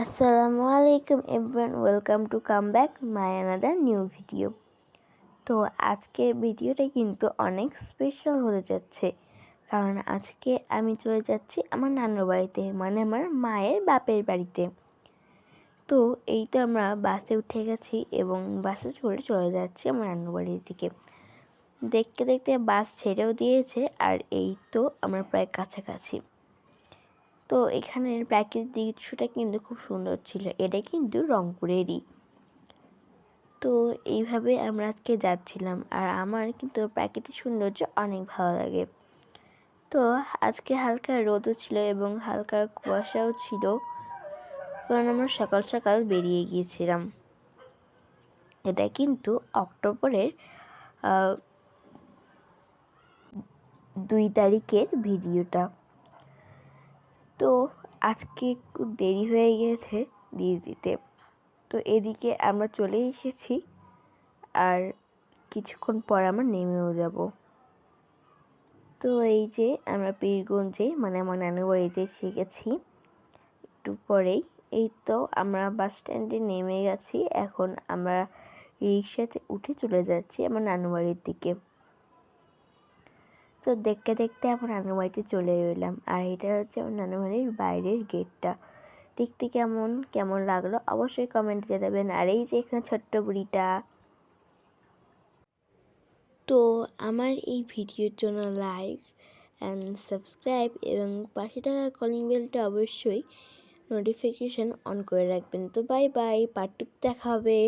আসসালামু আলাইকুম everyone, welcome to come back my another new video. তো আজকের ভিডিওটা কিন্তু অনেক স্পেশাল হতে যাচ্ছে, কারণ আজকে আমি চলে যাচ্ছি আমার নানুর বাড়িতে, মানে আমার মায়ের বাপের বাড়িতে। তো এই তো আমরা বাসে উঠে গেছি এবং বাসে চড়ে চলে যাচ্ছি আমার নানুর বাড়ির দিকে। দেখতে দেখতে বাস ছেড়েও দিয়েছে, আর এই তো আমরা প্রায় কাছাকাছি। তো এখানের প্রাকৃতিক দৃশ্যটা কিন্তু খুব সুন্দর ছিল। এটা কিন্তু রংপুরেরই। তো এইভাবে আমরা আজকে যাচ্ছিলাম, আর আমার কিন্তু প্রাকৃতিক সৌন্দর্য অনেক ভালো লাগে। তো আজকে হালকা রোদও ছিল এবং হালকা কুয়াশাও ছিল, কারণ আমরা সকাল সকাল বেরিয়ে গিয়েছিলাম। এটা কিন্তু অক্টোবরের 2 তারিখের ভিডিওটা। তো আজকে একটু দেরি হয়ে গিয়েছে দিয়ে দিতে। তো এদিকে আমরা চলে এসেছি, আর কিছুক্ষণ পর আমরা নেমেও যাব। তো এই যে আমরা পীরগঞ্জে, মানে আমার নানুর বাড়িতে এসে গেছি একটু পরেই। এই তো আমরা বাস স্ট্যান্ডে নেমে গেছি, এখন আমরা রিক্সাতে উঠে চলে যাচ্ছি আমার নানুর বাড়ির দিকে। তো দেখতে দেখতে আমার নানুর বাড়িতে চলে এলাম, আর এটা হচ্ছে আমার নানুর বাড়ির বাইরের গেটটা। দেখতে কেমন লাগলো অবশ্যই কমেন্টে জানাবেন। আর এই যে এখানে ছোট্ট বুড়িটা। তো আমার এই ভিডিওর জন্য লাইক অ্যান্ড সাবস্ক্রাইব এবং পাশে থাকা কলিং বেলটা অবশ্যই নোটিফিকেশান অন করে রাখবেন। তো বাই বাই, পার্ট 2 দেখা হবে।